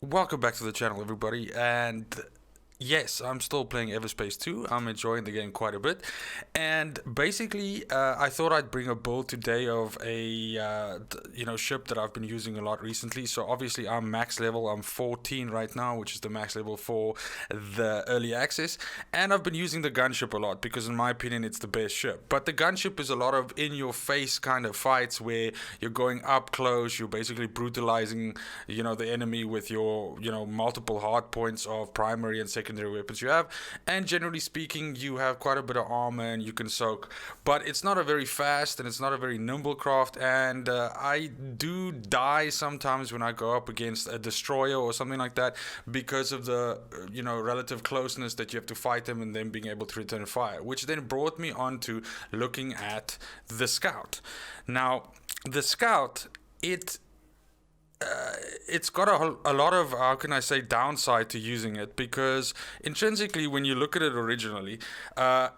Welcome back to the channel, everybody. And yes, I'm still playing Everspace 2. I'm enjoying the game quite a bit. And basically, I thought I'd bring a build today of a ship that I've been using a lot recently. So obviously, I'm max level. I'm 14 right now, which is the max level for the early access. And I've been using the gunship a lot because, in my opinion, it's the best ship. But the gunship is a lot of in-your-face kind of fights where you're going up close. You're basically brutalizing, the enemy with your, multiple hard points of primary and secondary weapons you have, and generally speaking you have quite a bit of armor and you can soak, but it's not a very fast and it's not a very nimble craft, and I do die sometimes when I go up against a destroyer or something like that because of the relative closeness that you have to fight them and then being able to return fire, which then brought me on to looking at the scout. Now the scout, it's got a lot of, how can I say, downside to using it, because intrinsically when you look at it originally,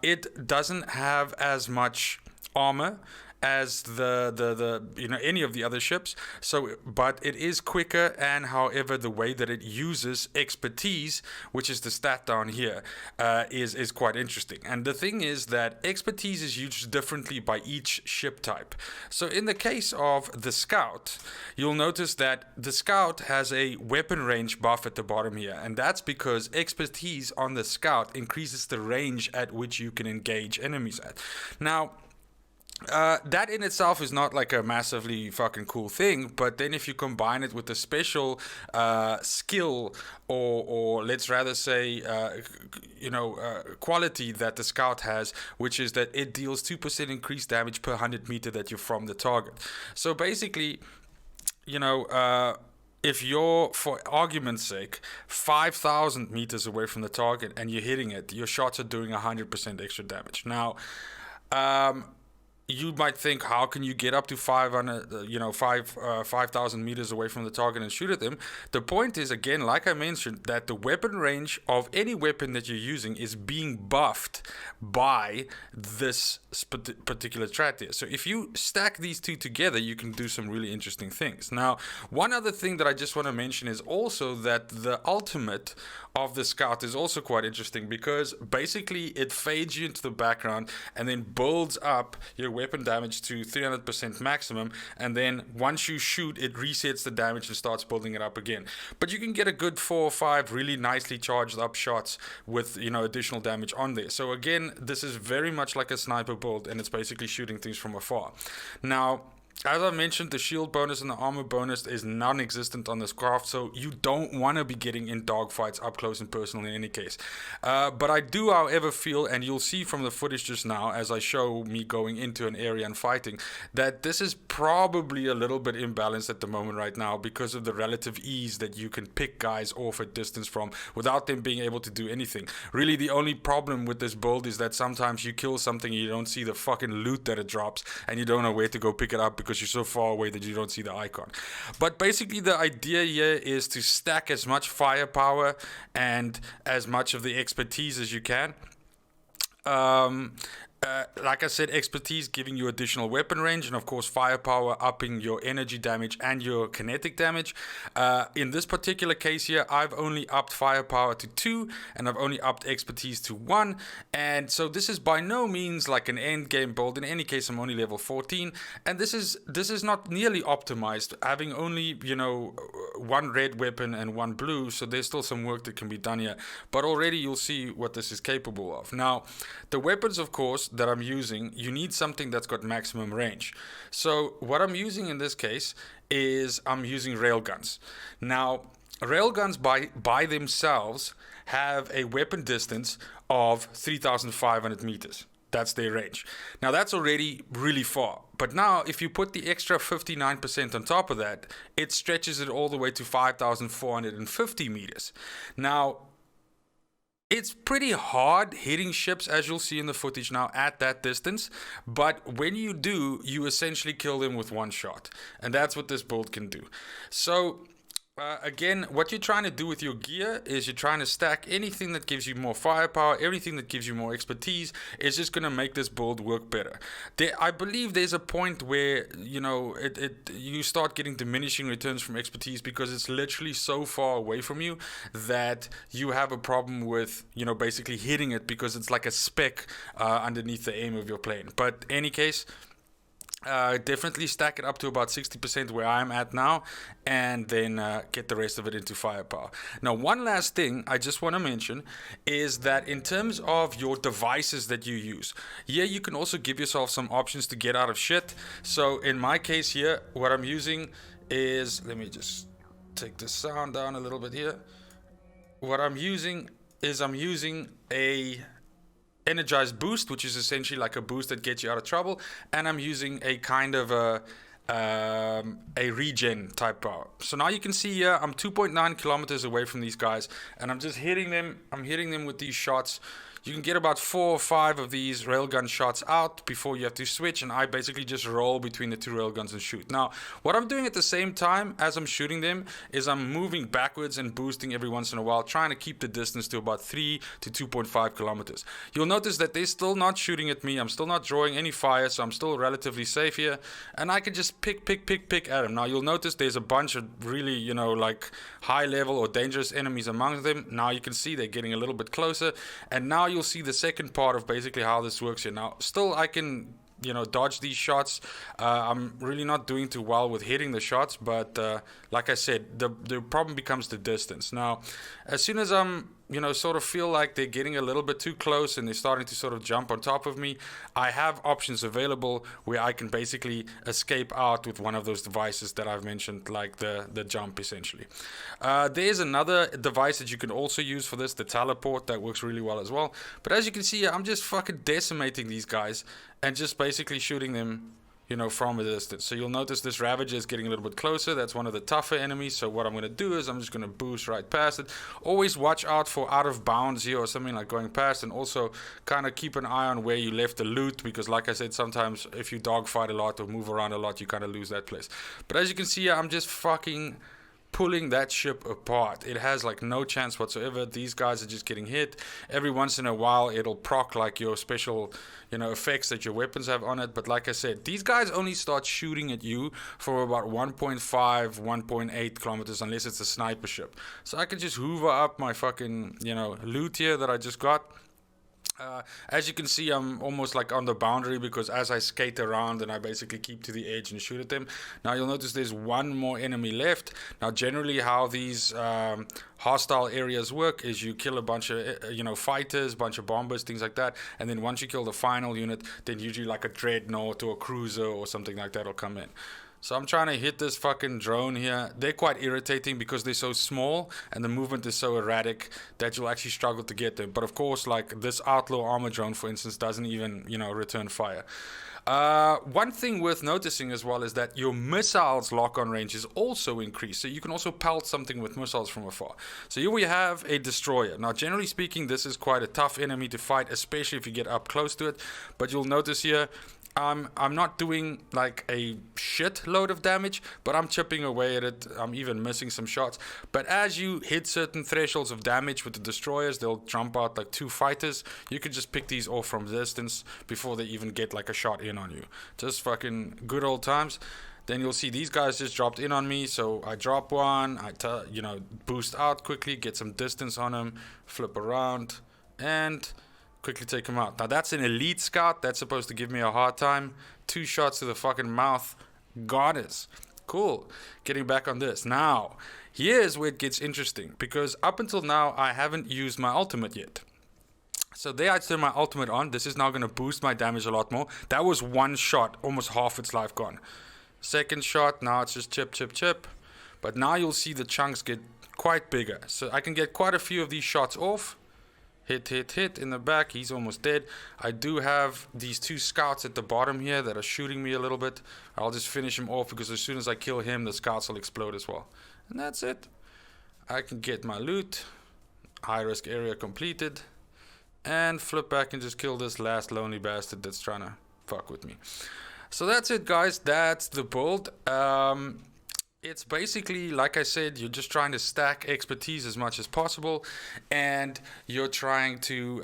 it doesn't have as much armor as the any of the other ships. So but it is quicker, and however the way that it uses expertise, which is the stat down here, is quite interesting. And the thing is that expertise is used differently by each ship type. So in the case of the scout, you'll notice that the scout has a weapon range buff at the bottom here, and that's because expertise on the scout increases the range at which you can engage enemies at. Now that in itself is not like a massively fucking cool thing, but then if you combine it with a special skill, or let's rather say quality that the scout has, which is that it deals 2% increased damage per 100 meter that you're from the target. So basically, if you're, for argument's sake, 5,000 meters away from the target and you're hitting it, your shots are doing 100% extra damage. Now, you might think, how can you get up to 5,000 meters away from the target and shoot at them? The point is, again, like I mentioned, that the weapon range of any weapon that you're using is being buffed by this particular strat here. So if you stack these two together, you can do some really interesting things. Now, one other thing that I just want to mention is also that the ultimate of the scout is also quite interesting, because basically it fades you into the background and then builds up your weapon damage to 300% maximum, and then once you shoot, it resets the damage and starts building it up again. But you can get a good 4 or 5 really nicely charged up shots with additional damage on there. So again, this is very much like a sniper build, and it's basically shooting things from afar. Now, as I mentioned, the shield bonus and the armor bonus is non-existent on this craft, so you don't want to be getting in dogfights up close and personal in any case. But I do, however, feel, and you'll see from the footage just now as I show me going into an area and fighting, that this is probably a little bit imbalanced at the moment right now because of the relative ease that you can pick guys off at distance from without them being able to do anything. Really, the only problem with this build is that sometimes you kill something and you don't see the fucking loot that it drops, and you don't know where to go pick it up because you're so far away that you don't see the icon. But basically the idea here is to stack as much firepower and as much of the expertise as you can. Like I said, expertise giving you additional weapon range, and of course firepower upping your energy damage and your kinetic damage. In this particular case here, I've only upped firepower to 2 and I've only upped expertise to 1, and so this is by no means like an end game build. In any case, I'm only level 14, and this is not nearly optimized, having only 1 red weapon and 1 blue, so there's still some work that can be done here, but already you'll see what this is capable of. Now, the weapons, of course, that I'm using, you need something that's got maximum range. So what I'm using in this case is I'm using railguns. Now, railguns by themselves have a weapon distance of 3,500 meters. That's their range. Now that's already really far. But now if you put the extra 59% on top of that, it stretches it all the way to 5,450 meters. Now, it's pretty hard hitting ships, as you'll see in the footage now, at that distance, but when you do, you essentially kill them with 1 shot, and that's what this build can do. So Again, what you're trying to do with your gear is you're trying to stack anything that gives you more firepower, everything that gives you more expertise is just going to make this build work better. I believe there's a point where, you start getting diminishing returns from expertise because it's literally so far away from you that you have a problem with, basically hitting it because it's like a speck underneath the aim of your plane. But any case, definitely stack it up to about 60% where I'm at now, and then get the rest of it into firepower. Now, one last thing I just want to mention is that in terms of your devices that you use, you can also give yourself some options to get out of shit. So in my case here, what I'm using is, let me just take the sound down a little bit here. What I'm using is I'm using a energized boost, which is essentially like a boost that gets you out of trouble, and I'm using a kind of a regen type power. So now you can see here I'm 2.9 kilometers away from these guys, and I'm just hitting them. I'm hitting them with these shots. You can get about 4 or 5 of these railgun shots out before you have to switch, and I basically just roll between the 2 railguns and shoot. Now, what I'm doing at the same time as I'm shooting them is I'm moving backwards and boosting every once in a while, trying to keep the distance to about 3 to 2.5 kilometers. You'll notice that they're still not shooting at me. I'm still not drawing any fire, so I'm still relatively safe here, and I can just pick at them. Now, you'll notice there's a bunch of really, like high level or dangerous enemies among them. Now you can see they're getting a little bit closer, and now you'll see the second part of basically how this works here. Now, still I can, dodge these shots. I'm really not doing too well with hitting the shots, but like I said, the problem becomes the distance. Now, as soon as I'm, sort of feel like they're getting a little bit too close and they're starting to sort of jump on top of me, I have options available where I can basically escape out with one of those devices that I've mentioned, like the jump, essentially. There's another device that you can also use for this, the teleport, that works really well as well. But as you can see, I'm just fucking decimating these guys and just basically shooting them, from a distance. So you'll notice this Ravager is getting a little bit closer. That's one of the tougher enemies. So what I'm going to do is I'm just going to boost right past it. Always watch out for out of bounds here or something like going past, and also kind of keep an eye on where you left the loot, because like I said, sometimes if you dogfight a lot or move around a lot, you kind of lose that place. But as you can see, I'm just fucking pulling that ship apart. It has like no chance whatsoever. These guys are just getting hit. Every once in a while it'll proc like your special, effects that your weapons have on it. But like I said, these guys only start shooting at you for about 1.5, 1.8 kilometers, unless it's a sniper ship. So I can just hoover up my fucking, loot here that I just got. As you can see, I'm almost like on the boundary, because as I skate around and I basically keep to the edge and shoot at them. Now you'll notice there's one more enemy left. Now generally how these hostile areas work is you kill a bunch of fighters, bunch of bombers, things like that, and then once you kill the final unit, then usually like a dreadnought or a cruiser or something like that will come in. So I'm trying to hit this fucking drone here. They're quite irritating because they're so small and the movement is so erratic that you'll actually struggle to get them. But of course, like this Outlaw armor drone, for instance, doesn't even, return fire. One thing worth noticing as well is that your missiles lock-on range is also increased. So you can also pelt something with missiles from afar. So here we have a destroyer. Now, generally speaking, this is quite a tough enemy to fight, especially if you get up close to it. But you'll notice here, I'm not doing like a shit load of damage, but I'm chipping away at it. I'm even missing some shots. But as you hit certain thresholds of damage with the destroyers, they'll jump out like 2 fighters. You can just pick these off from distance before they even get like a shot in on you. Just fucking good old times. Then you'll see these guys just dropped in on me, so I drop one, boost out quickly, get some distance on them, flip around, and quickly take him out. Now that's an elite scout. That's supposed to give me a hard time. 2 shots to the fucking mouth. Goddess. Cool. Getting back on this. Now, here's where it gets interesting, because up until now, I haven't used my ultimate yet. So there I turn my ultimate on. This is now going to boost my damage a lot more. That was 1 shot, almost half its life gone. Second shot, now it's just chip, chip, chip. But now you'll see the chunks get quite bigger. So I can get quite a few of these shots off. Hit in the back. He's almost dead. I do have these 2 scouts at the bottom here that are shooting me a little bit. I'll just finish him off, because as soon as I kill him, the scouts will explode as well. And that's it. I can get my loot. High risk area completed. And flip back and just kill this last lonely bastard that's trying to fuck with me. So that's it, guys. That's the build. It's basically, like I said, you're just trying to stack expertise as much as possible, and you're trying to,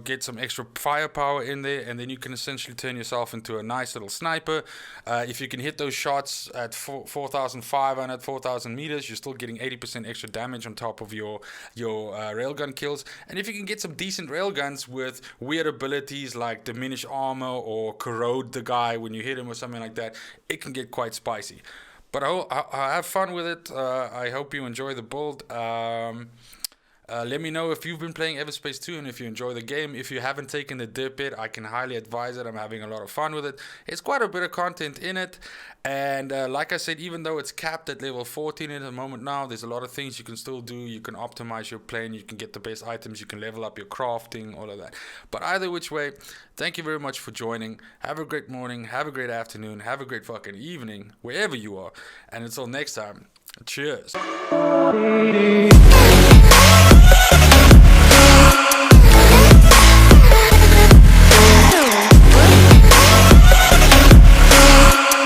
get some extra firepower in there, and then you can essentially turn yourself into a nice little sniper. If you can hit those shots at 4,500, 4,000 meters, you're still getting 80% extra damage on top of your railgun kills. And if you can get some decent railguns with weird abilities like diminish armor or corrode the guy when you hit him or something like that, it can get quite spicy. But I have fun with it. I hope you enjoy the build. Let me know if you've been playing Everspace 2 and if you enjoy the game. If you haven't taken the dip yet, I can highly advise it. I'm having a lot of fun with it. It's quite a bit of content in it. And like I said, even though it's capped at level 14 at the moment now, there's a lot of things you can still do. You can optimize your plane. You can get the best items. You can level up your crafting, all of that. But either which way, thank you very much for joining. Have a great morning. Have a great afternoon. Have a great fucking evening, wherever you are. And until next time, cheers.